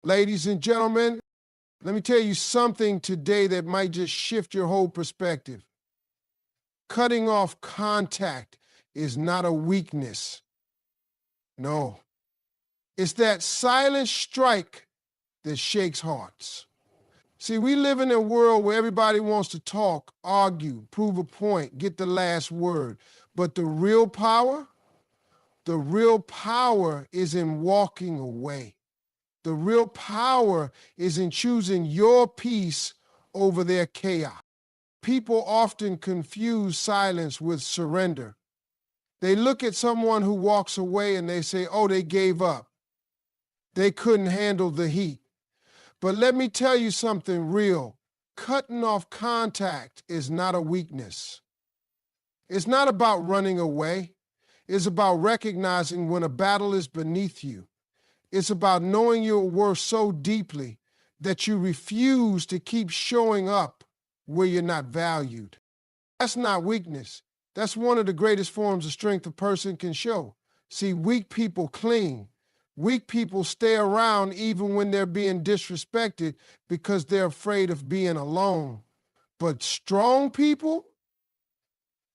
Ladies and gentlemen, let me tell you something today that might just shift your whole perspective. Cutting off contact is not a weakness. No, it's that silent strike that shakes hearts. See, we live in a world where everybody wants to talk, argue, prove a point, get the last word. But the real power is in walking away. The real power is in choosing your peace over their chaos. People often confuse silence with surrender. They look at someone who walks away and they say, oh, they gave up. They couldn't handle the heat. But let me tell you something real. Cutting off contact is not a weakness. It's not about running away. It's about recognizing when a battle is beneath you. It's about knowing your worth so deeply that you refuse to keep showing up where you're not valued. That's not weakness. That's one of the greatest forms of strength a person can show. See, weak people cling. Weak people stay around even when they're being disrespected because they're afraid of being alone. But strong people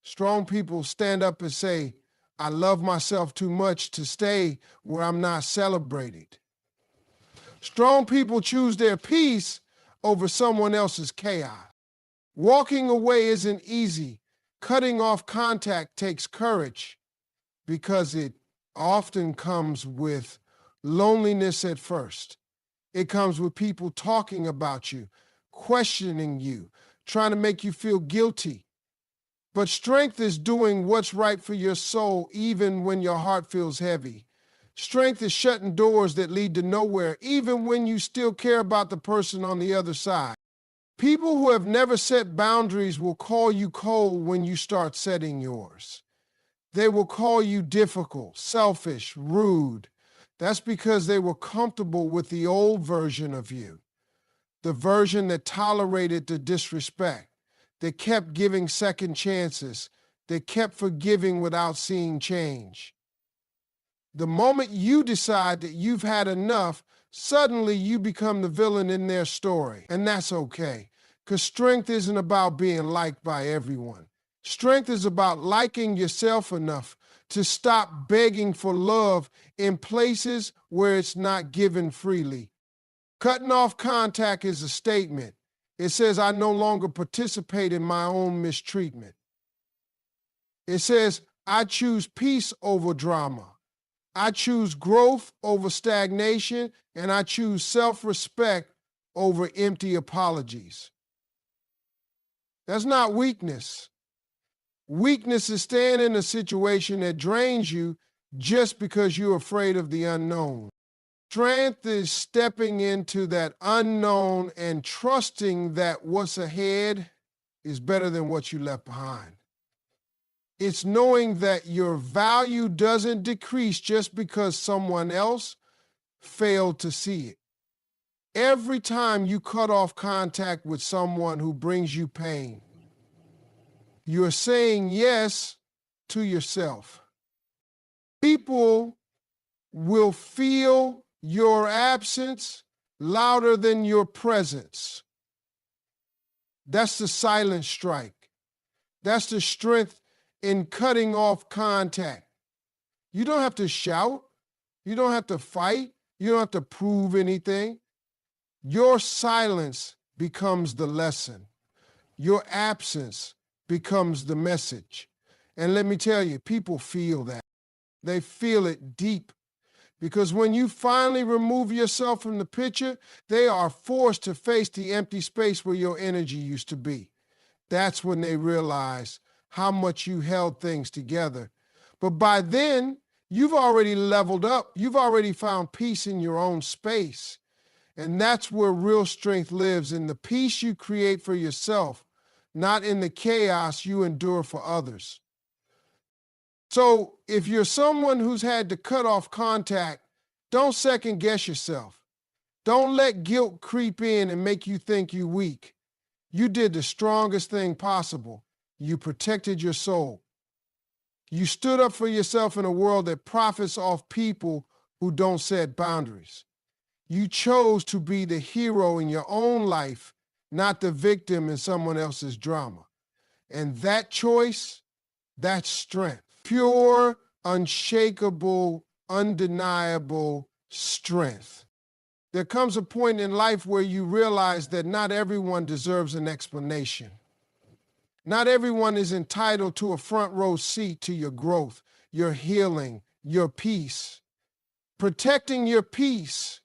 stand up and say, I love myself too much to stay where I'm not celebrated. Strong people choose their peace over someone else's chaos. Walking away isn't easy. Cutting off contact takes courage because it often comes with loneliness at first. It comes with people talking about you, questioning you, trying to make you feel guilty. But strength is doing what's right for your soul even when your heart feels heavy. Strength is shutting doors that lead to nowhere even when you still care about the person on the other side. People who have never set boundaries will call you cold when you start setting yours. They will call you difficult, selfish, rude. That's because they were comfortable with the old version of you, the version that tolerated the disrespect, that kept giving second chances, that kept forgiving without seeing change. The moment you decide that you've had enough, suddenly you become the villain in their story. And that's okay, because strength isn't about being liked by everyone. Strength is about liking yourself enough to stop begging for love in places where it's not given freely. Cutting off contact is a statement. It says, I no longer participate in my own mistreatment. It says, I choose peace over drama. I choose growth over stagnation, and I choose self-respect over empty apologies. That's not weakness. Weakness is staying in a situation that drains you just because you're afraid of the unknown. Strength is stepping into that unknown and trusting that what's ahead is better than what you left behind. It's knowing that your value doesn't decrease just because someone else failed to see it. Every time you cut off contact with someone who brings you pain, you're saying yes to yourself. People will feel your absence louder than your presence. That's the silent strike. That's the strength in cutting off contact. You don't have to shout. You don't have to fight. You don't have to prove anything. Your silence becomes the lesson. Your absence becomes the message. And let me tell you, people feel that. They feel it deep. Because when you finally remove yourself from the picture, they are forced to face the empty space where your energy used to be. That's when they realize how much you held things together. But by then, you've already leveled up. You've already found peace in your own space. And that's where real strength lives, in the peace you create for yourself, not in the chaos you endure for others. So if you're someone who's had to cut off contact, don't second guess yourself. Don't let guilt creep in and make you think you're weak. You did the strongest thing possible. You protected your soul. You stood up for yourself in a world that profits off people who don't set boundaries. You chose to be the hero in your own life, not the victim in someone else's drama. And that choice, that's strength. Pure, unshakable, undeniable strength. There comes a point in life where you realize that not everyone deserves an explanation. Not everyone is entitled to a front row seat to your growth, your healing, your peace. Protecting your peace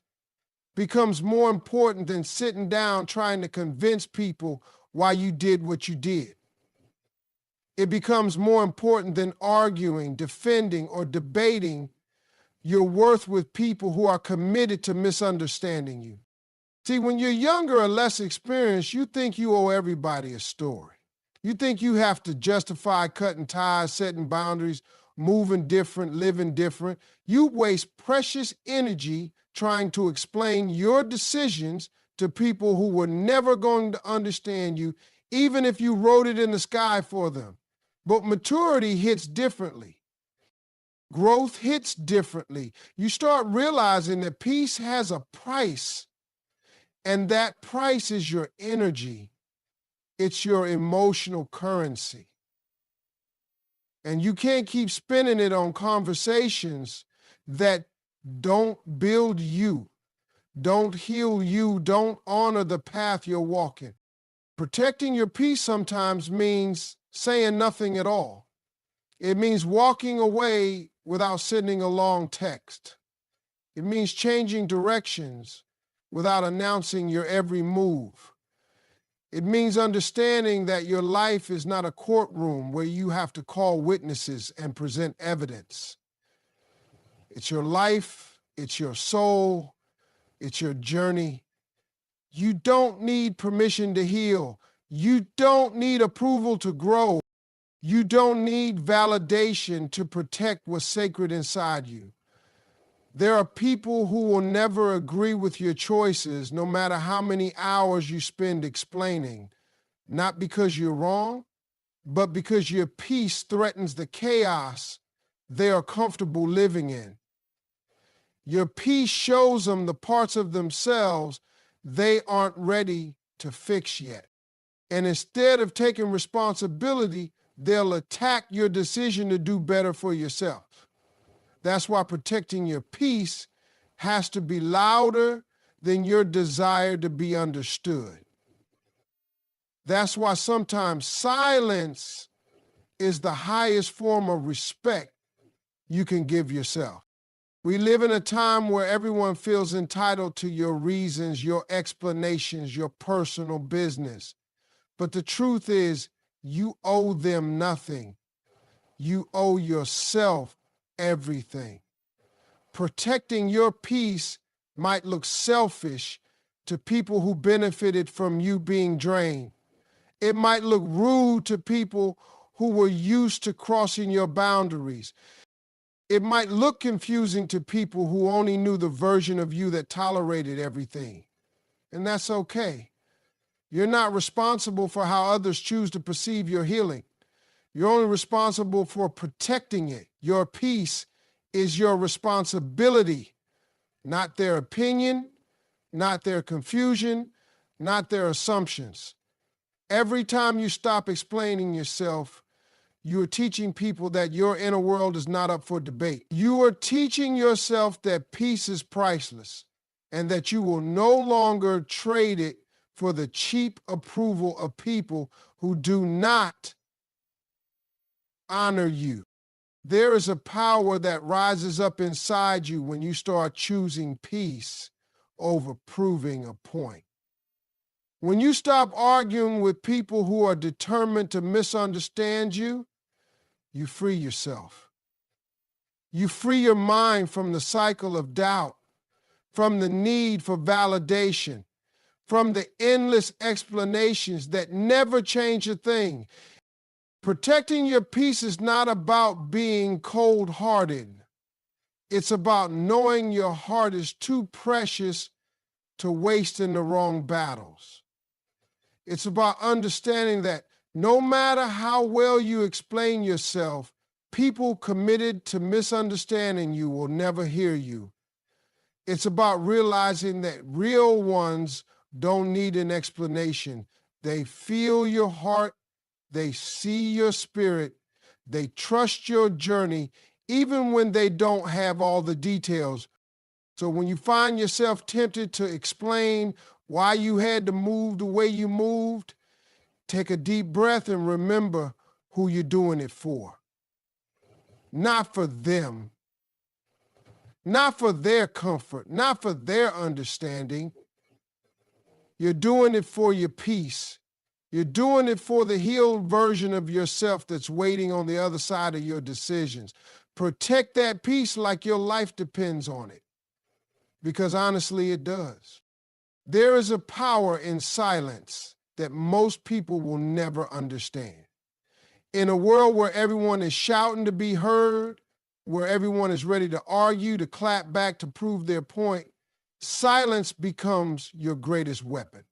becomes more important than sitting down trying to convince people why you did what you did. It becomes more important than arguing, defending, or debating your worth with people who are committed to misunderstanding you. See, when you're younger or less experienced, you think you owe everybody a story. You think you have to justify cutting ties, setting boundaries, moving different, living different. You waste precious energy trying to explain your decisions to people who were never going to understand you, even if you wrote it in the sky for them. But maturity hits differently. Growth hits differently. You start realizing that peace has a price, and that price is your energy. It's your emotional currency. And you can't keep spending it on conversations that don't build you, don't heal you, don't honor the path you're walking. Protecting your peace sometimes means saying nothing at all. It means walking away without sending a long text. It means changing directions without announcing your every move. It means understanding that your life is not a courtroom where you have to call witnesses and present evidence. It's your life, it's your soul, it's your journey. You don't need permission to heal. You don't need approval to grow. You don't need validation to protect what's sacred inside you. There are people who will never agree with your choices, no matter how many hours you spend explaining, not because you're wrong, but because your peace threatens the chaos they are comfortable living in. Your peace shows them the parts of themselves they aren't ready to fix yet. And instead of taking responsibility, they'll attack your decision to do better for yourself. That's why protecting your peace has to be louder than your desire to be understood. That's why sometimes silence is the highest form of respect you can give yourself. We live in a time where everyone feels entitled to your reasons, your explanations, your personal business. But the truth is, you owe them nothing. You owe yourself everything. Protecting your peace might look selfish to people who benefited from you being drained. It might look rude to people who were used to crossing your boundaries. It might look confusing to people who only knew the version of you that tolerated everything. And that's okay. You're not responsible for how others choose to perceive your healing. You're only responsible for protecting it. Your peace is your responsibility, not their opinion, not their confusion, not their assumptions. Every time you stop explaining yourself, you are teaching people that your inner world is not up for debate. You are teaching yourself that peace is priceless and that you will no longer trade it for the cheap approval of people who do not honor you. There is a power that rises up inside you when you start choosing peace over proving a point. When you stop arguing with people who are determined to misunderstand you, you free yourself. You free your mind from the cycle of doubt, from the need for validation, from the endless explanations that never change a thing. Protecting your peace is not about being cold-hearted. It's about knowing your heart is too precious to waste in the wrong battles. It's about understanding that no matter how well you explain yourself, people committed to misunderstanding you will never hear you. It's about realizing that real ones don't need an explanation. They feel your heart, they see your spirit, they trust your journey, even when they don't have all the details. So when you find yourself tempted to explain why you had to move the way you moved, take a deep breath and remember who you're doing it for. Not for them, not for their comfort, not for their understanding. You're doing it for your peace. You're doing it for the healed version of yourself that's waiting on the other side of your decisions. Protect that peace like your life depends on it, because honestly, it does. There is a power in silence that most people will never understand. In a world where everyone is shouting to be heard, where everyone is ready to argue, to clap back, to prove their point, silence becomes your greatest weapon.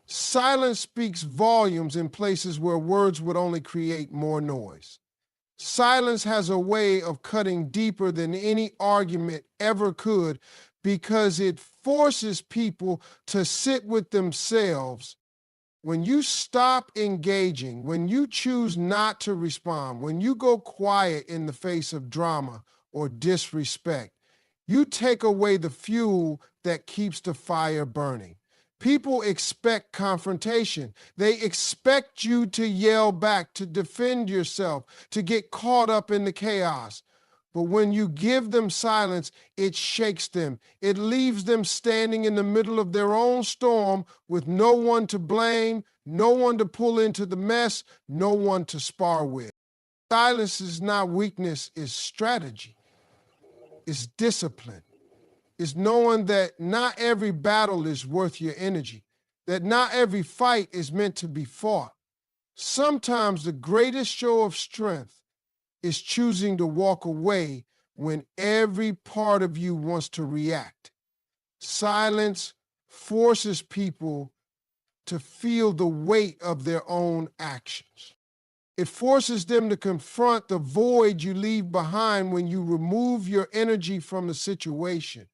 Silence speaks volumes in places where words would only create more noise. Silence has a way of cutting deeper than any argument ever could, because it forces people to sit with themselves. When you stop engaging, when you choose not to respond, when you go quiet in the face of drama or disrespect, you take away the fuel that keeps the fire burning. People expect confrontation. They expect you to yell back, to defend yourself, to get caught up in the chaos. But when you give them silence, it shakes them. It leaves them standing in the middle of their own storm with no one to blame, no one to pull into the mess, no one to spar with. Silence is not weakness, it's strategy. It's discipline. It's knowing that not every battle is worth your energy, that not every fight is meant to be fought. Sometimes the greatest show of strength is choosing to walk away when every part of you wants to react. Silence forces people to feel the weight of their own actions. It forces them to confront the void you leave behind when you remove your energy from the situation.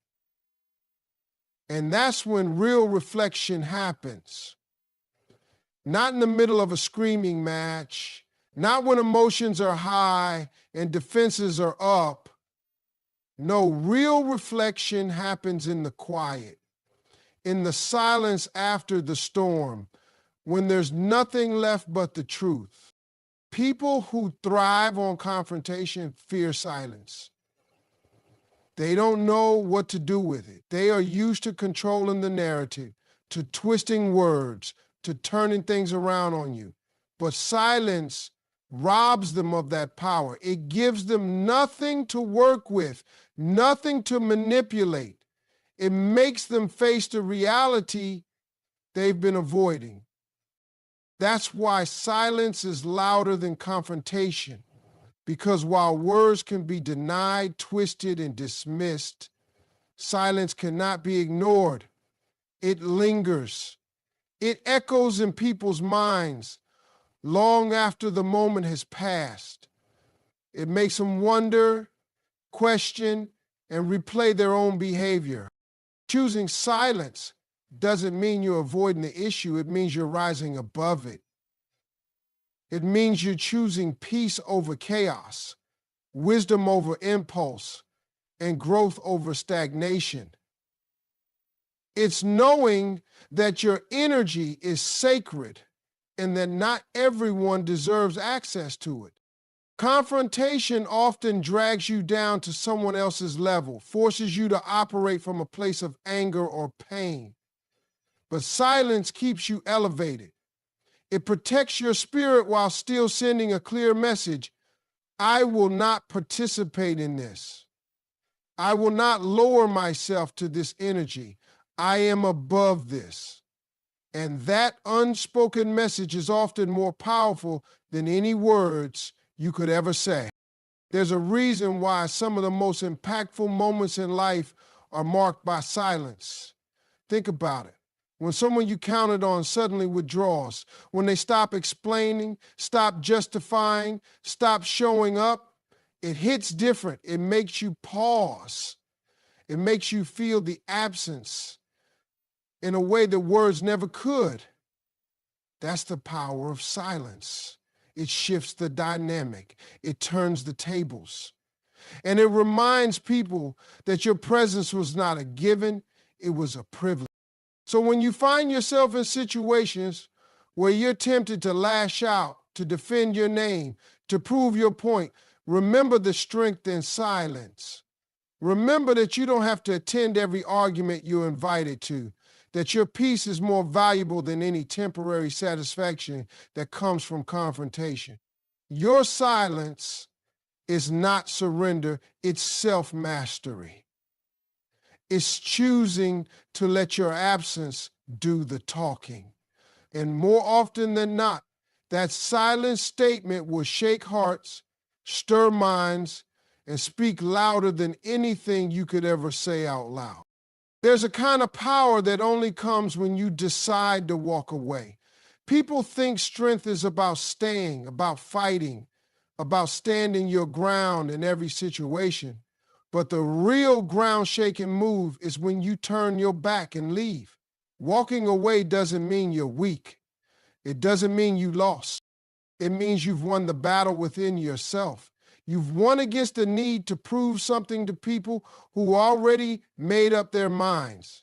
And that's when real reflection happens. Not in the middle of a screaming match, not when emotions are high and defenses are up. No, real reflection happens in the quiet, in the silence after the storm, when there's nothing left but the truth. People who thrive on confrontation fear silence. They don't know what to do with it. They are used to controlling the narrative, to twisting words, to turning things around on you. But silence robs them of that power. It gives them nothing to work with, nothing to manipulate. It makes them face the reality they've been avoiding. That's why silence is louder than confrontation. Because while words can be denied, twisted, and dismissed, silence cannot be ignored. It lingers. It echoes in people's minds long after the moment has passed. It makes them wonder, question, and replay their own behavior. Choosing silence doesn't mean you're avoiding the issue. It means you're rising above it. It means you're choosing peace over chaos, wisdom over impulse, and growth over stagnation. It's knowing that your energy is sacred and that not everyone deserves access to it. Confrontation often drags you down to someone else's level, forces you to operate from a place of anger or pain. But silence keeps you elevated. It protects your spirit while still sending a clear message. I will not participate in this. I will not lower myself to this energy. I am above this. And that unspoken message is often more powerful than any words you could ever say. There's a reason why some of the most impactful moments in life are marked by silence. Think about it. When someone you counted on suddenly withdraws, when they stop explaining, stop justifying, stop showing up, it hits different. It makes you pause. It makes you feel the absence in a way that words never could. That's the power of silence. It shifts the dynamic. It turns the tables. And it reminds people that your presence was not a given, it was a privilege. So when you find yourself in situations where you're tempted to lash out, to defend your name, to prove your point, remember the strength in silence. Remember that you don't have to attend every argument you're invited to, that your peace is more valuable than any temporary satisfaction that comes from confrontation. Your silence is not surrender, it's self-mastery. It's choosing to let your absence do the talking. And more often than not, that silent statement will shake hearts, stir minds, and speak louder than anything you could ever say out loud. There's a kind of power that only comes when you decide to walk away. People think strength is about staying, about fighting, about standing your ground in every situation. But the real ground-shaking move is when you turn your back and leave. Walking away doesn't mean you're weak. It doesn't mean you lost. It means you've won the battle within yourself. You've won against the need to prove something to people who already made up their minds.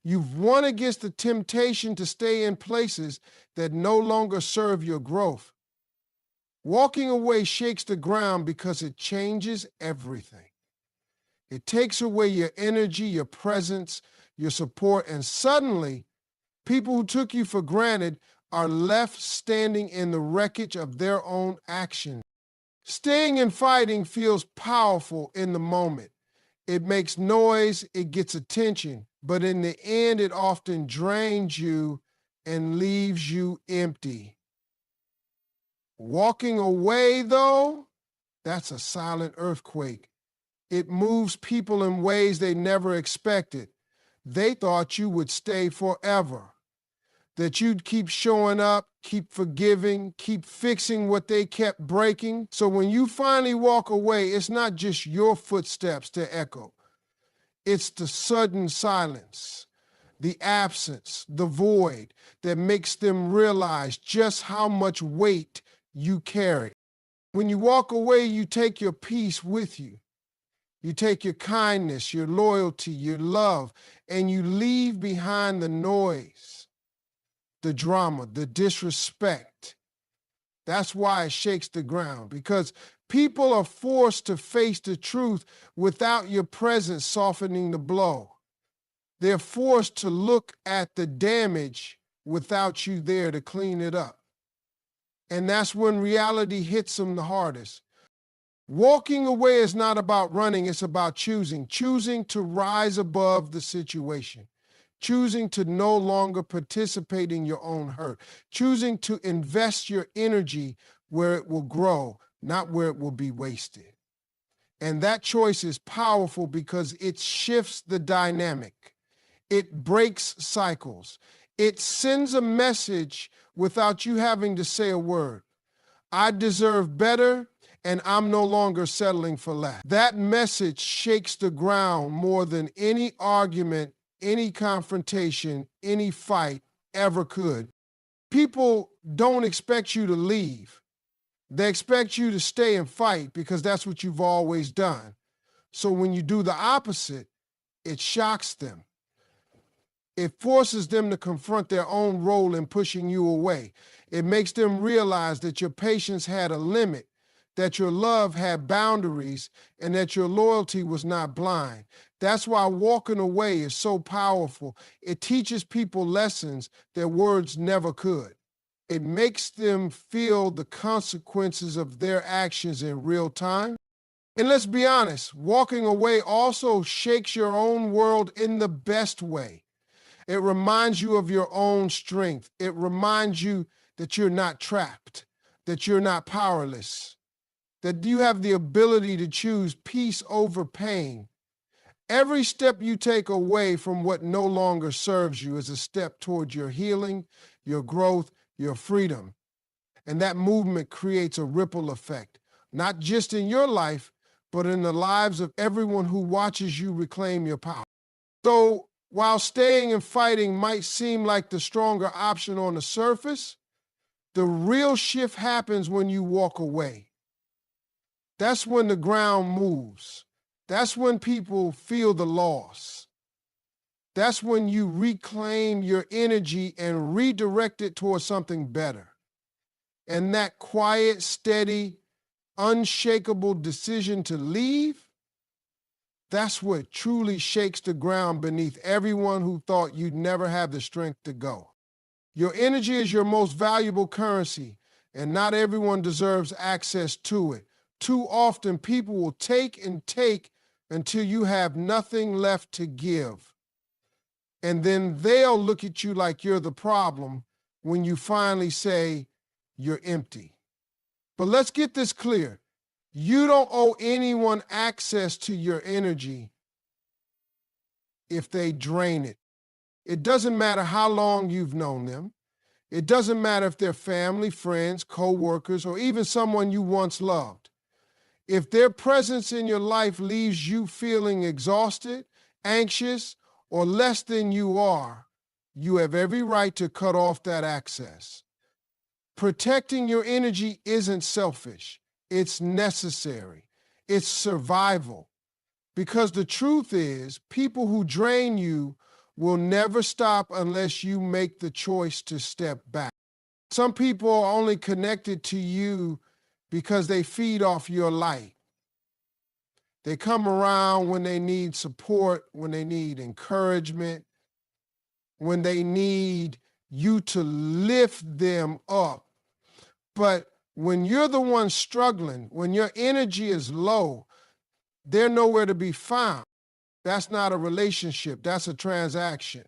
You've won against the temptation to stay in places that no longer serve your growth. Walking away shakes the ground because it changes everything. It takes away your energy, your presence, your support, and suddenly, people who took you for granted are left standing in the wreckage of their own actions. Staying and fighting feels powerful in the moment. It makes noise, it gets attention, but in the end, it often drains you and leaves you empty. Walking away, though, that's a silent earthquake. It moves people in ways they never expected. They thought you would stay forever, that you'd keep showing up, keep forgiving, keep fixing what they kept breaking. So when you finally walk away, it's not just your footsteps to echo. It's the sudden silence, the absence, the void that makes them realize just how much weight you carry. When you walk away, you take your peace with you. You take your kindness, your loyalty, your love, and you leave behind the noise, the drama, the disrespect. That's why it shakes the ground, because people are forced to face the truth without your presence softening the blow. They're forced to look at the damage without you there to clean it up. And that's when reality hits them the hardest. Walking away is not about running, it's about choosing to rise above the situation, choosing to no longer participate in your own hurt, choosing to invest your energy where it will grow, not where it will be wasted. And that choice is powerful because it shifts the dynamic. It breaks cycles. It sends a message without you having to say a word. I deserve better, and I'm no longer settling for less. That message shakes the ground more than any argument, any confrontation, any fight ever could. People don't expect you to leave. They expect you to stay and fight because that's what you've always done. So when you do the opposite, it shocks them. It forces them to confront their own role in pushing you away. It makes them realize that your patience had a limit, that your love had boundaries, and that your loyalty was not blind. That's why walking away is so powerful. It teaches people lessons that words never could. It makes them feel the consequences of their actions in real time. And let's be honest, walking away also shakes your own world in the best way. It reminds you of your own strength. It reminds you that you're not trapped, that you're not powerless, that you have the ability to choose peace over pain. Every step you take away from what no longer serves you is a step toward your healing, your growth, your freedom. And that movement creates a ripple effect, not just in your life, but in the lives of everyone who watches you reclaim your power. So while staying and fighting might seem like the stronger option on the surface, the real shift happens when you walk away. That's when the ground moves. That's when people feel the loss. That's when you reclaim your energy and redirect it towards something better. And that quiet, steady, unshakable decision to leave, that's what truly shakes the ground beneath everyone who thought you'd never have the strength to go. Your energy is your most valuable currency, and not everyone deserves access to it. Too often, people will take and take until you have nothing left to give. And then they'll look at you like you're the problem when you finally say you're empty. But let's get this clear. You don't owe anyone access to your energy if they drain it. It doesn't matter how long you've known them. It doesn't matter if they're family, friends, co-workers, or even someone you once loved. If their presence in your life leaves you feeling exhausted, anxious, or less than you are, you have every right to cut off that access. Protecting your energy isn't selfish. It's necessary. It's survival. Because the truth is, people who drain you will never stop unless you make the choice to step back. Some people are only connected to you because they feed off your light. They come around when they need support, when they need encouragement, when they need you to lift them up. But when you're the one struggling, when your energy is low, they're nowhere to be found. That's not a relationship, that's a transaction.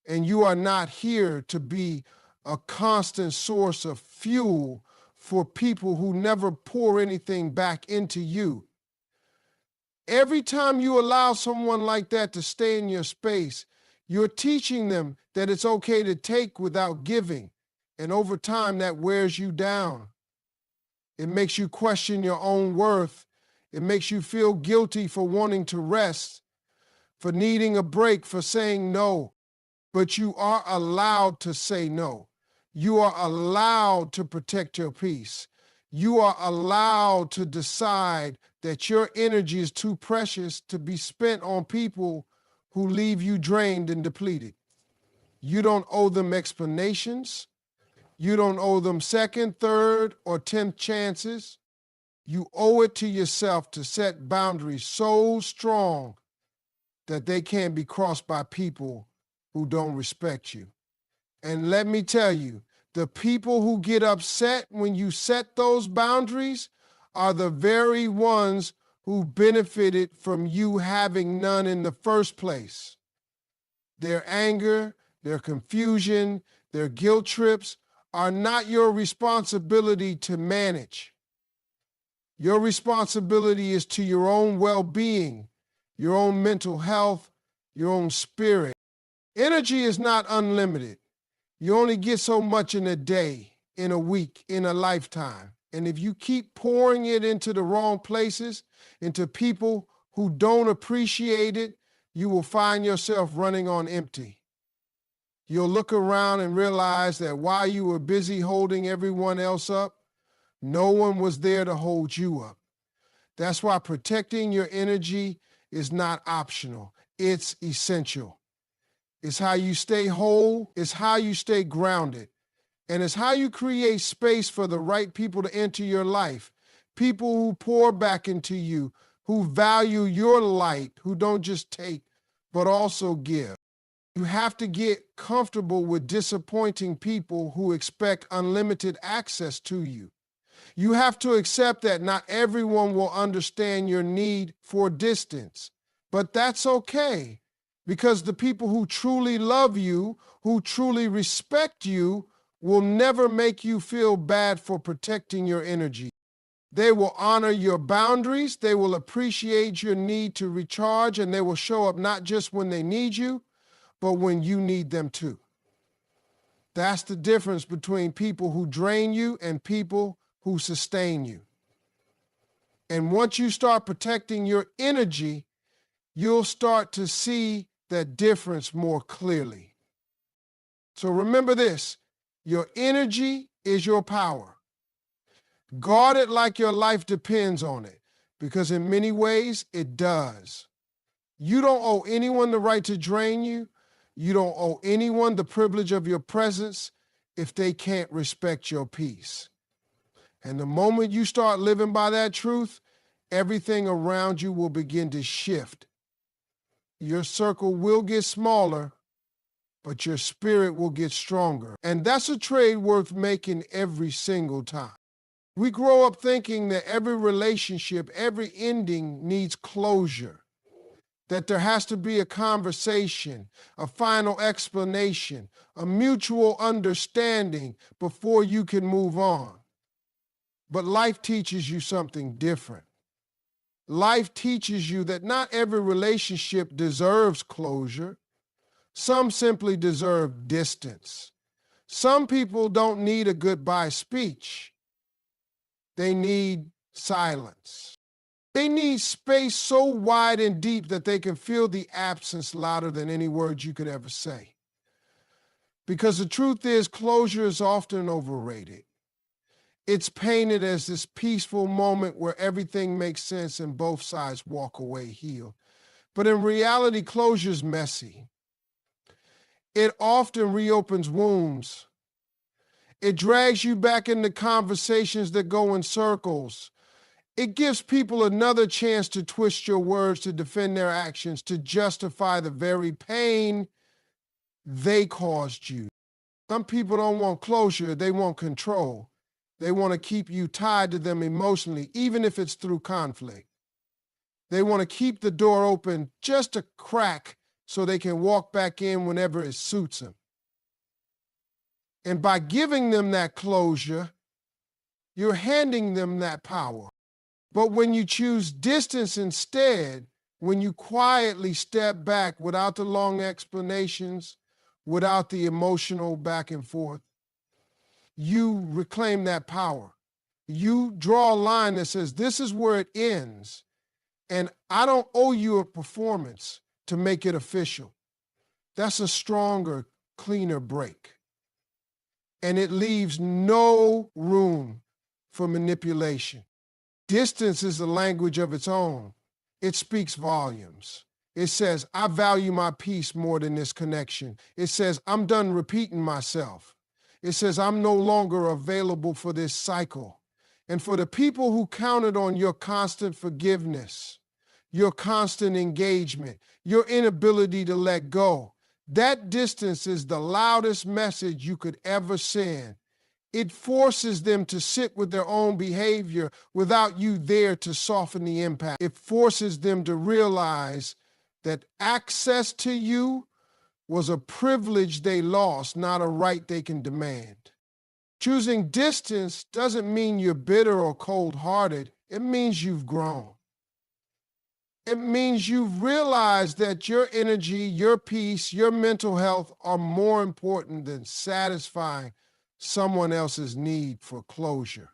And you are not here to be a constant source of fuel for people who never pour anything back into you. Every time you allow someone like that to stay in your space, you're teaching them that it's okay to take without giving. And over time, that wears you down. It makes you question your own worth. It makes you feel guilty for wanting to rest, for needing a break, for saying no. But you are allowed to say no. You are allowed to protect your peace. You are allowed to decide that your energy is too precious to be spent on people who leave you drained and depleted. You don't owe them explanations. You don't owe them second, third, or 10th chances. You owe it to yourself to set boundaries so strong that they can't be crossed by people who don't respect you. And let me tell you, the people who get upset when you set those boundaries are the very ones who benefited from you having none in the first place. Their anger, their confusion, their guilt trips are not your responsibility to manage. Your responsibility is to your own well-being, your own mental health, your own spirit. Energy is not unlimited. You only get so much in a day, in a week, in a lifetime. And if you keep pouring it into the wrong places, into people who don't appreciate it, you will find yourself running on empty. You'll look around and realize that while you were busy holding everyone else up, no one was there to hold you up. That's why protecting your energy is not optional. It's essential. It's how you stay whole. It's how you stay grounded. And it's how you create space for the right people to enter your life. People who pour back into you, who value your light, who don't just take, but also give. You have to get comfortable with disappointing people who expect unlimited access to you. You have to accept that not everyone will understand your need for distance, but that's okay, because the people who truly love you, who truly respect you, will never make you feel bad for protecting your energy. They will honor your boundaries, they will appreciate your need to recharge, and they will show up not just when they need you, but when you need them too. That's the difference between people who drain you and people who sustain you. And once you start protecting your energy, you'll start to see that difference more clearly. So remember this, your energy is your power. Guard it like your life depends on it, because in many ways it does. You don't owe anyone the right to drain you. You don't owe anyone the privilege of your presence if they can't respect your peace. And the moment you start living by that truth, everything around you will begin to shift. Your circle will get smaller, but your spirit will get stronger. And that's a trade worth making every single time. We grow up thinking that every relationship, every ending needs closure, that there has to be a conversation, a final explanation, a mutual understanding before you can move on. But life teaches you something different. Life teaches you that not every relationship deserves closure. Some simply deserve distance. Some people don't need a goodbye speech. They need silence. They need space so wide and deep that they can feel the absence louder than any words you could ever say. Because the truth is, closure is often overrated. It's painted as this peaceful moment where everything makes sense and both sides walk away healed. But in reality, closure is messy. It often reopens wounds. It drags you back into conversations that go in circles. It gives people another chance to twist your words, to defend their actions, to justify the very pain they caused you. Some people don't want closure, they want control. They want to keep you tied to them emotionally, even if it's through conflict. They want to keep the door open just a crack so they can walk back in whenever it suits them. And by giving them that closure, you're handing them that power. But when you choose distance instead, when you quietly step back without the long explanations, without the emotional back and forth, you reclaim that power. You draw a line that says, this is where it ends, and I don't owe you a performance to make it official. That's a stronger, cleaner break. And it leaves no room for manipulation. Distance is a language of its own. It speaks volumes. It says, I value my peace more than this connection. It says, I'm done repeating myself. It says, I'm no longer available for this cycle. And for the people who counted on your constant forgiveness, your constant engagement, your inability to let go, that distance is the loudest message you could ever send. It forces them to sit with their own behavior without you there to soften the impact. It forces them to realize that access to you was a privilege they lost, not a right they can demand. Choosing distance doesn't mean you're bitter or cold-hearted. It means you've grown. It means you've realized that your energy, your peace, your mental health are more important than satisfying someone else's need for closure.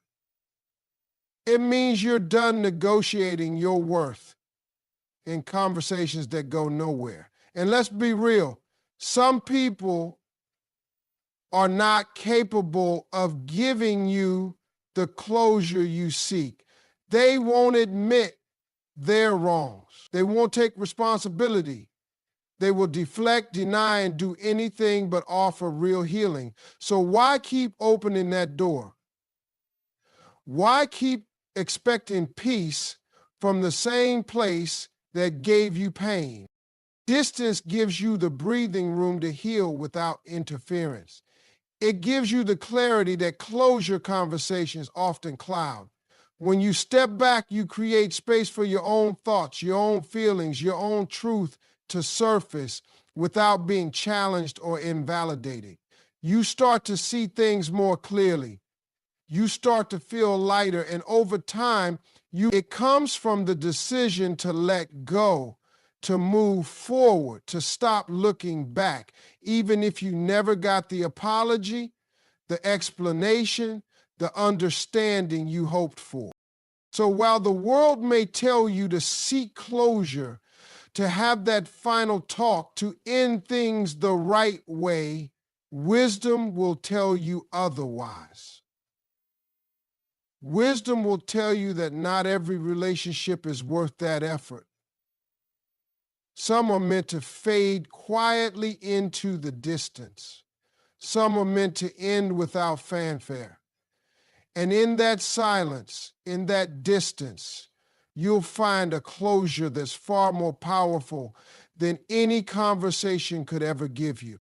It means you're done negotiating your worth in conversations that go nowhere. And let's be real, some people are not capable of giving you the closure you seek. They won't admit their wrongs. They won't take responsibility. They will deflect, deny, and do anything but offer real healing. So why keep opening that door? Why keep expecting peace from the same place that gave you pain? Distance gives you the breathing room to heal without interference. It gives you the clarity that closure conversations often cloud. When you step back, you create space for your own thoughts, your own feelings, your own truth to surface without being challenged or invalidated. You start to see things more clearly. You start to feel lighter, and over time, it comes from the decision to let go, to move forward, to stop looking back, even if you never got the apology, the explanation, the understanding you hoped for. So while the world may tell you to seek closure, to have that final talk, to end things the right way, wisdom will tell you otherwise. Wisdom will tell you that not every relationship is worth that effort. Some are meant to fade quietly into the distance. Some are meant to end without fanfare. And in that silence, in that distance, you'll find a closure that's far more powerful than any conversation could ever give you.